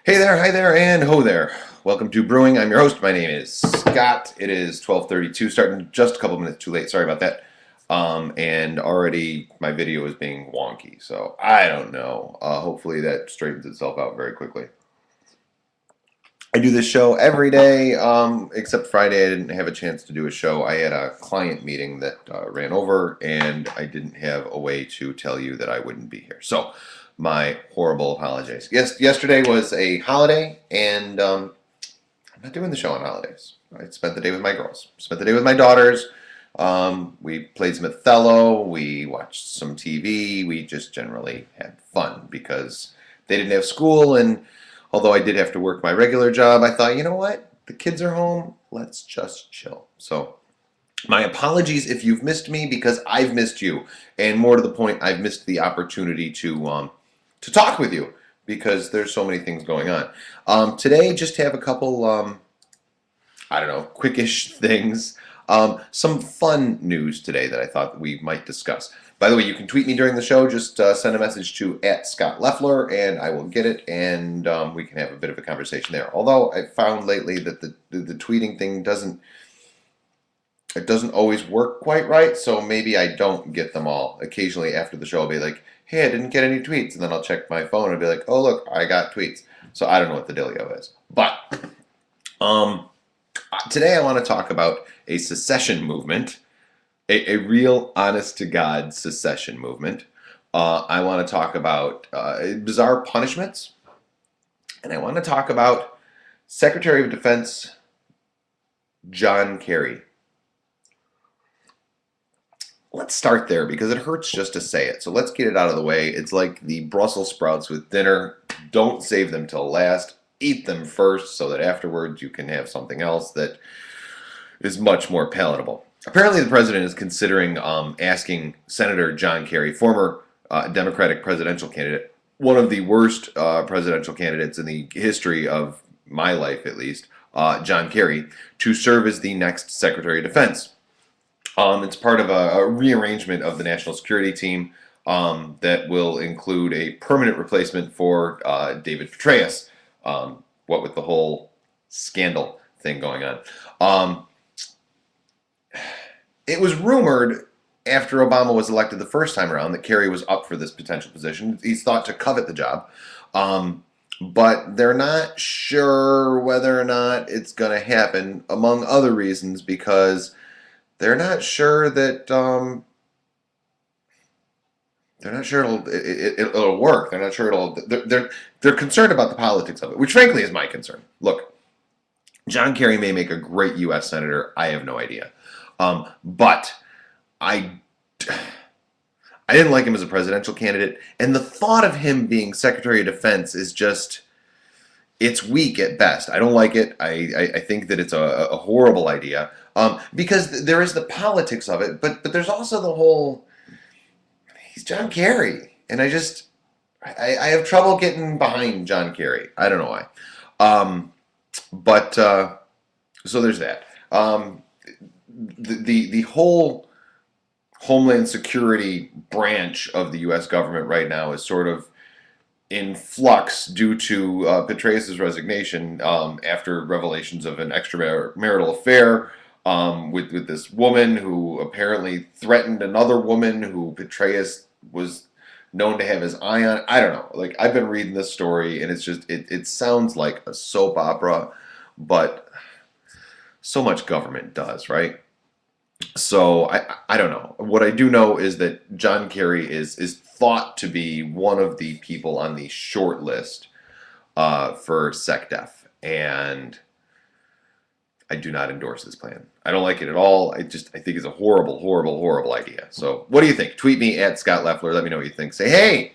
Hey there, hi there, and ho there. Welcome to Brewing. I'm your host. My name is Scott. It is 12:32, starting just a couple minutes too late. Sorry about that. And already my video is being wonky, so I don't know. Hopefully that straightens itself out very quickly. I do this show every day, except Friday. I didn't have a chance to do a show. I had a client meeting that ran over, and I didn't have a way to tell you that I wouldn't be here. So, my horrible apologies. Yes, yesterday was a holiday, and I'm not doing the show on holidays. I spent the day with my girls. Spent the day with my daughters. We played some Othello. We watched some TV. We just generally had fun because they didn't have school, and although I did have to work my regular job, I thought, you know what? The kids are home. Let's just chill. So, my apologies if you've missed me because I've missed you, and more to the point, I've missed the opportunity to talk with you because there's so many things going on. Today, just have a couple, I don't know, quickish things. Some fun news today that I thought that we might discuss. By the way, you can tweet me during the show. Just send a message to @ScottLeffler, and I will get it, and we can have a bit of a conversation there. Although I found lately that the tweeting thing doesn't always work quite right, so maybe I don't get them all. Occasionally after the show, I'll be like, "Hey, I didn't get any tweets," and then I'll check my phone and be like, "Oh, look, I got tweets." So I don't know what the dealio is, but um, today I want to talk about a secession movement, a real honest to God secession movement. I want to talk about bizarre punishments, and I want to talk about Secretary of Defense John Kerry. Let's start there because it hurts just to say it. So let's get it out of the way. It's like the Brussels sprouts with dinner. Don't save them till last. Eat them first so that afterwards you can have something else that is much more palatable. Apparently, the president is considering asking Senator John Kerry, former Democratic presidential candidate, one of the worst presidential candidates in the history of my life, at least, John Kerry, to serve as the next Secretary of Defense. It's part of a rearrangement of the national security team that will include a permanent replacement for David Petraeus. What with the whole scandal thing going on. It was rumored after Obama was elected the first time around that Kerry was up for this potential position. He's thought to covet the job. But they're not sure whether or not it's going to happen, among other reasons, because they're not sure that they're not sure it'll work. They're not sure they're concerned about the politics of it, which frankly is my concern. Look, John Kerry may make a great U.S. senator. I have no idea, but I didn't like him as a presidential candidate, and the thought of him being Secretary of Defense is just it's weak at best. I don't like it. I think that it's a horrible idea because there is the politics of it, but there's also the whole he's John Kerry, and I have trouble getting behind John Kerry. I don't know why, but so there's that. The whole Homeland Security branch of the U.S. government right now is sort of in flux due to Petraeus' resignation after revelations of an extramarital affair with this woman who apparently threatened another woman who Petraeus was known to have his eye on. I don't know. Like, I've been reading this story, and it's just it sounds like a soap opera, but so much government does, right? So I don't know. What I do know is that John Kerry is thought to be one of the people on the short list for SecDef, and I do not endorse this plan. I don't like it at all. I think it's a horrible, horrible, horrible idea. So what do you think? Tweet me @ScottLeffler. Let me know what you think. Say, hey,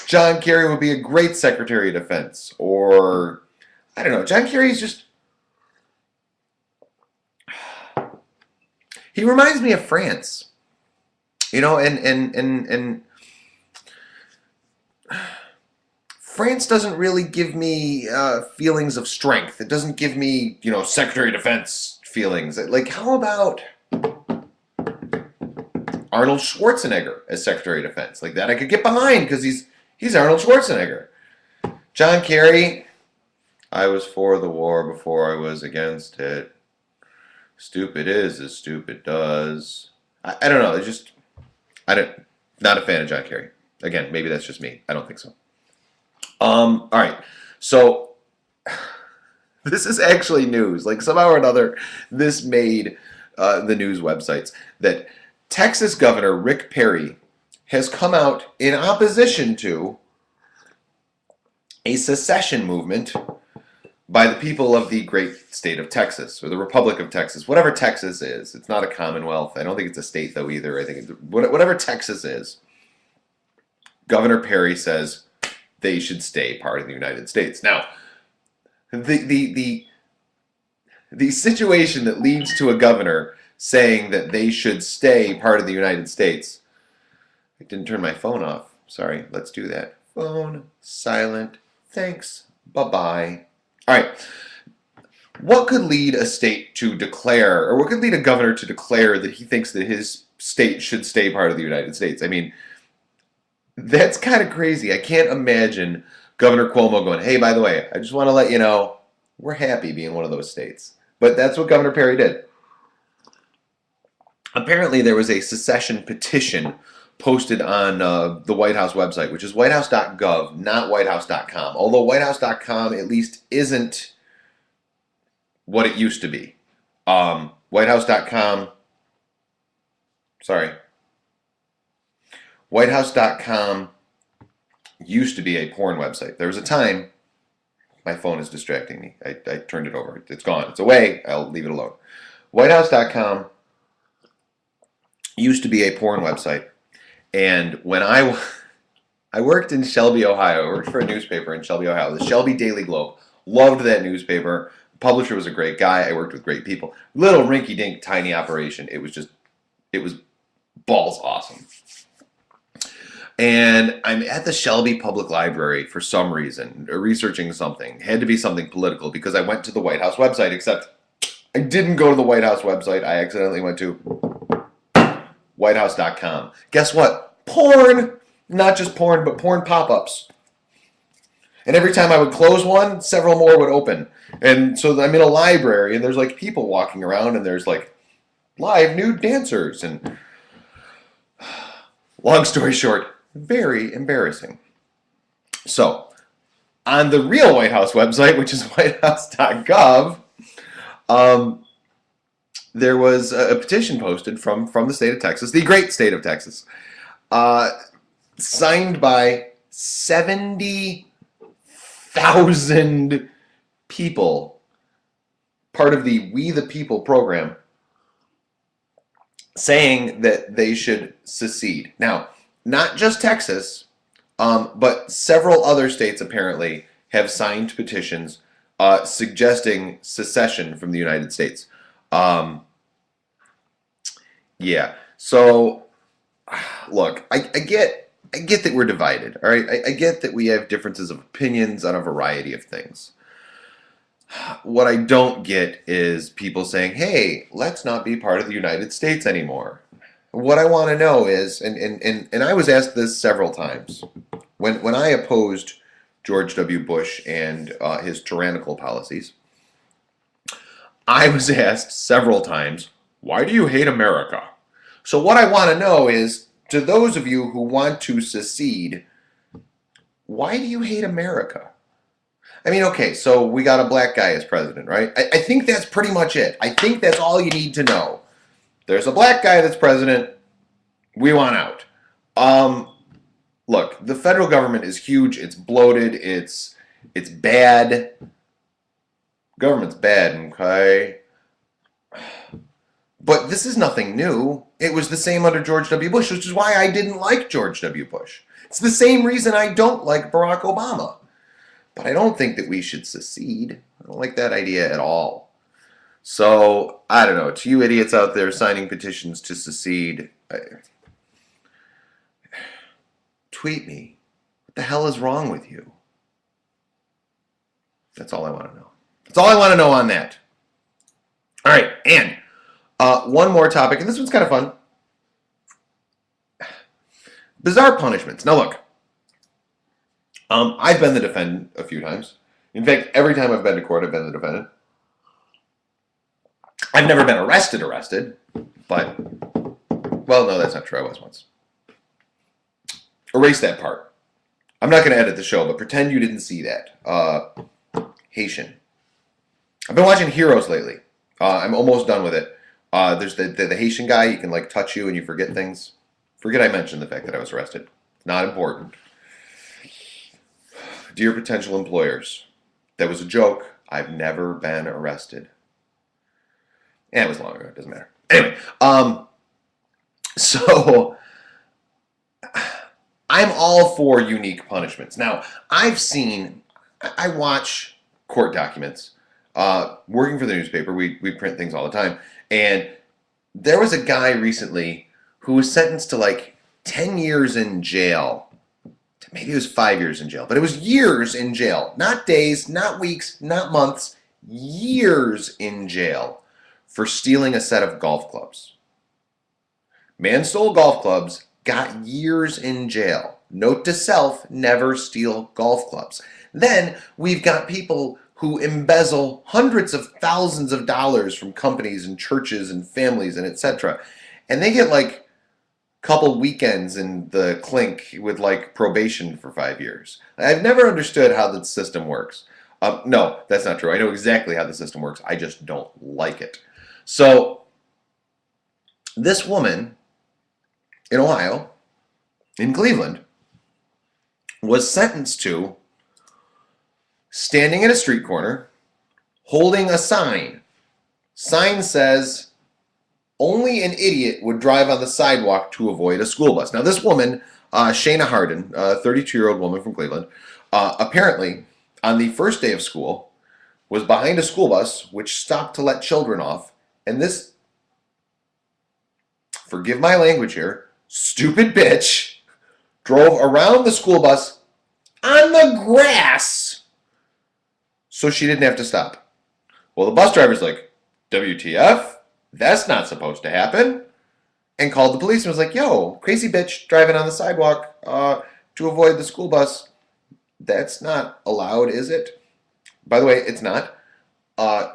John Kerry would be a great Secretary of Defense, or I don't know. John Kerry's just he reminds me of France, and France doesn't really give me feelings of strength. It doesn't give me, Secretary of Defense feelings. Like, how about Arnold Schwarzenegger as Secretary of Defense? Like that, I could get behind because he's Arnold Schwarzenegger. John Kerry, I was for the war before I was against it. Stupid is as stupid does. I don't know. It's just I don't. Not a fan of John Kerry. Again, maybe that's just me. I don't think so. All right. So this is actually news. Like somehow or another, this made the news websites that Texas Governor Rick Perry has come out in opposition to a secession movement by the people of the great state of Texas, or the Republic of Texas, whatever Texas is. It's not a commonwealth. I don't think it's a state, though, either. I think it's, whatever Texas is, Governor Perry says they should stay part of the United States. Now, the situation that leads to a governor saying that they should stay part of the United States. I didn't turn my phone off. Sorry, let's do that. Phone, silent, thanks, bye-bye. All right. What could lead a state to declare, or what could lead a governor to declare that he thinks that his state should stay part of the United States? I mean, that's kind of crazy. I can't imagine Governor Cuomo going, hey, by the way, I just want to let you know, we're happy being one of those states. But that's what Governor Perry did. Apparently, there was a secession petition posted on the White House website, which is whitehouse.gov, not whitehouse.com. Although whitehouse.com at least isn't what it used to be. Whitehouse.com, sorry. Whitehouse.com used to be a porn website. There was a time, my phone is distracting me. I turned it over. It's gone. It's away. I'll leave it alone. Whitehouse.com used to be a porn website. And when I worked in Shelby, Ohio, I worked for a newspaper in Shelby, Ohio, the Shelby Daily Globe. Loved that newspaper. The publisher was a great guy. I worked with great people. Little rinky-dink tiny operation. It was balls awesome. And I'm at the Shelby Public Library for some reason, researching something. It had to be something political because I went to the White House website, except I didn't go to the White House website. I accidentally went to whitehouse.com. Guess what? Porn! Not just porn, but porn pop-ups. And every time I would close one, several more would open. And so I'm in a library, and there's like people walking around, and there's like live nude dancers. And long story short, very embarrassing. So, on the real White House website, which is whitehouse.gov, there was a petition posted from the state of Texas, the great state of Texas, signed by 70,000 people, part of the We the People program, saying that they should secede. Now, not just Texas, but several other states apparently have signed petitions suggesting secession from the United States. Yeah. So, look, I get that we're divided. All right, I get that we have differences of opinions on a variety of things. What I don't get is people saying, "Hey, let's not be part of the United States anymore." What I want to know is, and I was asked this several times when I opposed George W. Bush and his tyrannical policies. I was asked several times, why do you hate America? So what I want to know is, to those of you who want to secede, why do you hate America? I mean, okay, so we got a black guy as president, right? I think that's pretty much it. I think that's all you need to know. There's a black guy that's president. We want out. Look, the federal government is huge. It's bloated. It's bad. Government's bad, okay? But this is nothing new. It was the same under George W. Bush, which is why I didn't like George W. Bush. It's the same reason I don't like Barack Obama. But I don't think that we should secede. I don't like that idea at all. So, I don't know. To you idiots out there signing petitions to secede, tweet me. What the hell is wrong with you? That's all I want to know. That's all I want to know on that. All right, and one more topic, and this one's kind of fun. Bizarre punishments. Now look, I've been the defendant a few times. In fact, every time I've been to court, I've been the defendant. I've never been arrested, but, well, no, that's not true. I was once. Erase that part. I'm not going to edit the show, but pretend you didn't see that. Haitian. I've been watching Heroes lately. I'm almost done with it. There's the Haitian guy. He can like touch you and you forget things. Forget I mentioned the fact that I was arrested. Not important. Dear potential employers, that was a joke. I've never been arrested. Yeah, it was long ago. It doesn't matter. Anyway, so I'm all for unique punishments. Now, I watch court documents. Working for the newspaper, we print things all the time. And there was a guy recently who was sentenced to like 10 years in jail. Maybe it was 5 years in jail, but it was years in jail. Not days, not weeks, not months, years in jail for stealing a set of golf clubs. Man stole golf clubs, got years in jail. Note to self, never steal golf clubs. Then we've got people who embezzle hundreds of thousands of dollars from companies and churches and families and etc. And they get like a couple weekends in the clink with like probation for 5 years. I've never understood how the system works. No, that's not true. I know exactly how the system works. I just don't like it. So this woman in Ohio, in Cleveland, was sentenced to standing at a street corner, holding a sign. Sign says, only an idiot would drive on the sidewalk to avoid a school bus. Now this woman, Shayna Harden, a 32-year-old woman from Cleveland, apparently on the first day of school was behind a school bus which stopped to let children off. And this, forgive my language here, stupid bitch drove around the school bus on the grass so she didn't have to stop. Well, the bus driver's like, WTF? That's not supposed to happen. And called the police and was like, yo, crazy bitch driving on the sidewalk to avoid the school bus. That's not allowed, is it? By the way, it's not.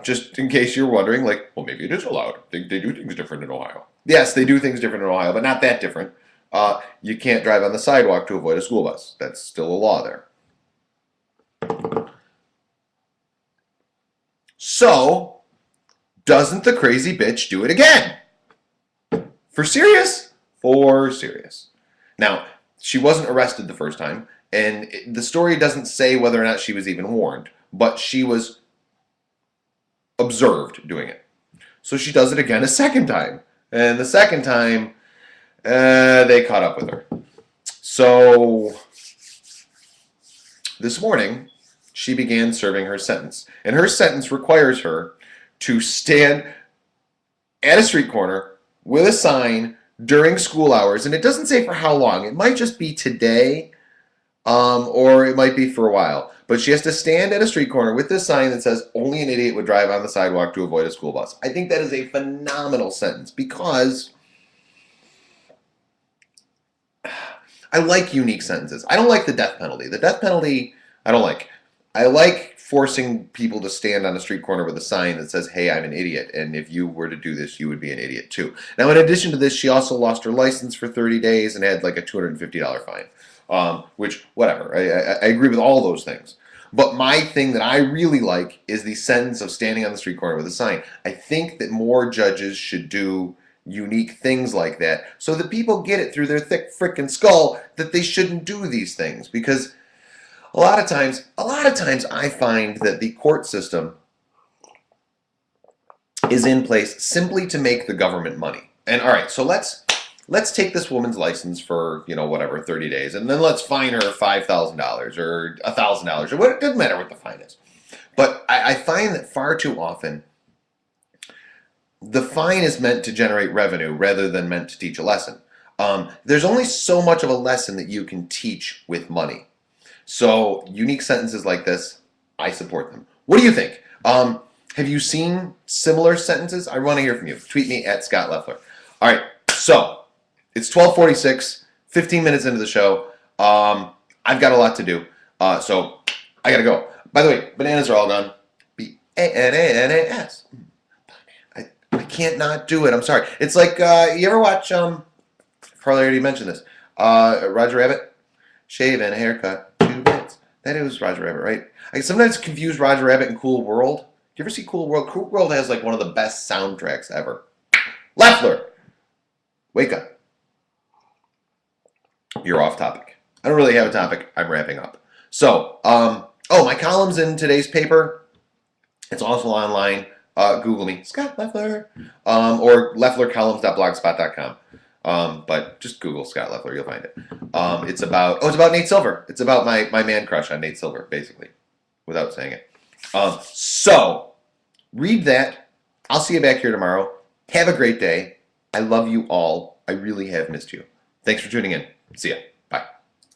Just in case you're wondering, like, well, maybe it is allowed. They do things different in Ohio. Yes, they do things different in Ohio, but not that different. You can't drive on the sidewalk to avoid a school bus. That's still a law there. So, doesn't the crazy bitch do it again? For serious? For serious. Now, she wasn't arrested the first time, and the story doesn't say whether or not she was even warned, but she was observed doing it. So she does it again a second time. And the second time, they caught up with her. So this morning, she began serving her sentence. And her sentence requires her to stand at a street corner with a sign during school hours. And it doesn't say for how long. It might just be today, or it might be for a while. But she has to stand at a street corner with this sign that says, only an idiot would drive on the sidewalk to avoid a school bus. I think that is a phenomenal sentence because I like unique sentences. I don't like the death penalty. The death penalty, I don't like. I like forcing people to stand on a street corner with a sign that says, hey, I'm an idiot, and if you were to do this, you would be an idiot too. Now, in addition to this, she also lost her license for 30 days and had like a $250 fine. Which, whatever, I agree with all those things. But my thing that I really like is the sentence of standing on the street corner with a sign. I think that more judges should do unique things like that so that people get it through their thick frickin' skull that they shouldn't do these things. Because a lot of times I find that the court system is in place simply to make the government money. And all right, so let's take this woman's license for, whatever, 30 days, and then let's fine her $5,000 or $1,000 or what. It doesn't matter what the fine is. But I find that far too often the fine is meant to generate revenue rather than meant to teach a lesson. There's only so much of a lesson that you can teach with money. So unique sentences like this, I support them. What do you think? Have you seen similar sentences? I want to hear from you. Tweet me at Scott Leffler. All right, so it's 12:46, 15 minutes into the show. I've got a lot to do, so I got to go. By the way, bananas are all done. Bananas. I can't not do it. I'm sorry. It's like you ever watch? Probably already mentioned this. Roger Rabbit, shave and a haircut, 2 minutes. That is Roger Rabbit, right? I sometimes confuse Roger Rabbit and Cool World. Do you ever see Cool World? Cool World has like one of the best soundtracks ever. Leffler, wake up. You're off topic. I don't really have a topic. I'm wrapping up. So, my column's in today's paper. It's also online. Google me, Scott Leffler, or lefflercolumns.blogspot.com. But just Google Scott Leffler, you'll find it. It's about Nate Silver. It's about my man crush on Nate Silver, basically, without saying it. So read that. I'll see you back here tomorrow. Have a great day. I love you all. I really have missed you. Thanks for tuning in. See ya.